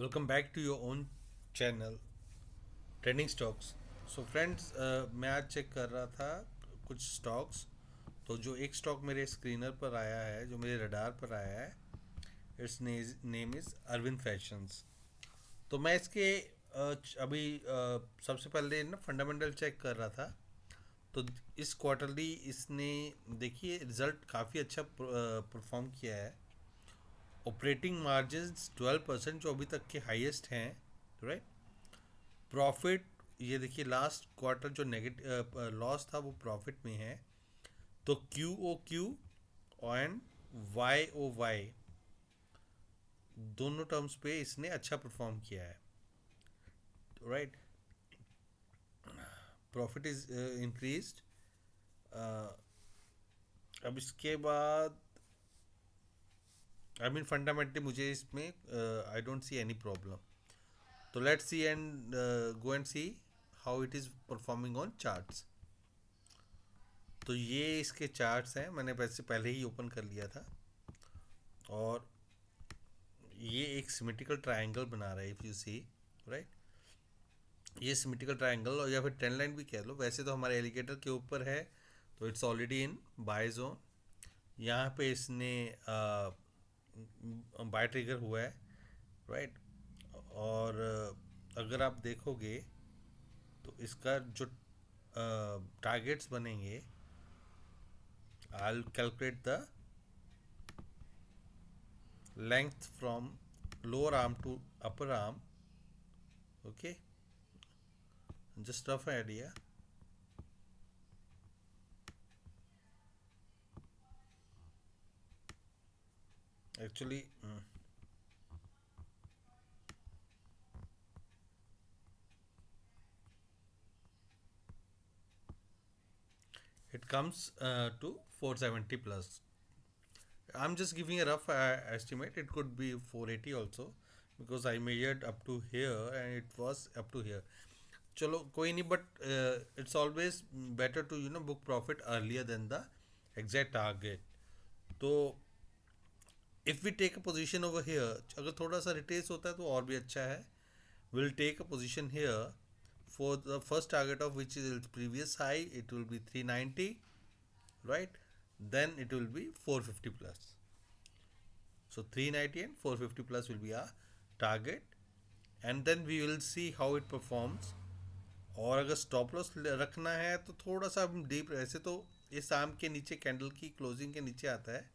Welcome back to your own channel trending stocks. So friends, मैं आज check कर रहा था कुछ स्टॉक्स। तो जो एक स्टॉक मेरे स्क्रीनर पर आया है, जो मेरे रडार पर आया है, it's name is Arvind Fashions. तो मैं इसके अभी सबसे पहले ना फंडामेंटल चेक कर रहा था। तो इस क्वार्टरली इसने, देखिए, रिज़ल्ट काफ़ी अच्छा परफॉर्म किया है। ऑपरेटिंग मार्जिन्स 12% जो अभी तक के हाईएस्ट हैं, राइट। प्रॉफिट, ये देखिए, लास्ट क्वार्टर जो नेगेटिव लॉस था वो प्रॉफिट में है। तो Q O Q and Y O Y दोनों टर्म्स पे इसने अच्छा परफॉर्म किया है, राइट। Profit is increased. अब इसके बाद आई मीन फंडामेंटली मुझे इसमें I don't see any problem. तो let's see and go and see how it is performing on charts. तो ये इसके चार्ट्स हैं, मैंने वैसे पहले ही ओपन कर लिया था। और ये एक सिमेट्रिकल ट्रायंगल बना रहा है, इफ़ यू सी, राइट। ये सिमेट्रिकल ट्रायंगल, और या फिर ट्रेंड लाइन भी कह लो। वैसे तो हमारे एलिगेटर के ऊपर है, तो it's already in by zone. यहाँ पे इसने बाय ट्रिगर हुआ है, राइट। और अगर आप देखोगे तो इसका जो टारगेट्स बनेंगे, I calculate the length from lower arm to upper arm. Okay, just rough idea. Actually, it comes to 470 plus. I'm just giving a rough estimate. It could be 480 also, because I measured up to here and it was up to here. चलो कोई नहीं, but it's always better to book profit earlier than the exact target. तो if we take a position over here, अगर थोड़ा सा रिटेस होता है तो और भी अच्छा है। Will take a position here for the first target of which is its previous high, it will be 390, right. Then it will be 450 plus. So 390 and 450 plus will be our target, and then we will see how it performs. और अगर stop loss रखना है तो थोड़ा सा हम deep, ऐसे तो ये शाम के नीचे कैंडल की क्लोजिंग के नीचे आता है।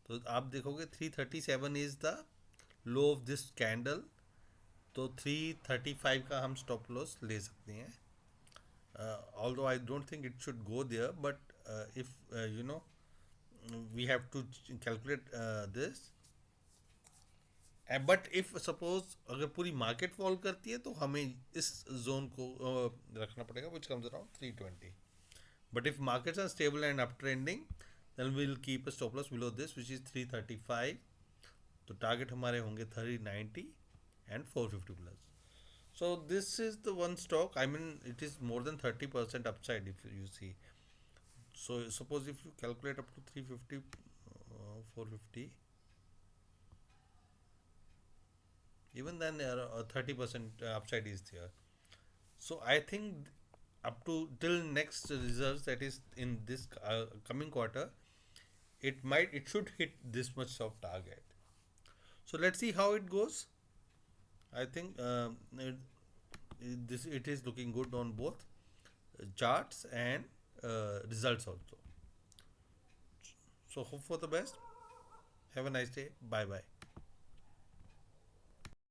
तो आप देखोगे 337 is the low of this candle. तो 335 का हम स्टॉप लॉस ले सकते हैं। Although I don't think it should go there, but if we have to calculate this. But if suppose अगर पूरी मार्केट फॉल करती है तो हमें इस जोन को रखना पड़ेगा, which comes around 320. But if markets are stable and up trending, then will keep a stop loss below this, which is 335. तो टारगेट हमारे होंगे 390 and 450 plus. So this is the one stock. I mean, it is more than 30% upside if you see. So suppose if you calculate up to 350, 450, even then 30% upside is there. So I think up to till next results, that is in this coming quarter, it should hit this much of target. So let's see how it goes. I think it is looking good on both charts and results also. So hope for the best. Have a nice day. Bye bye.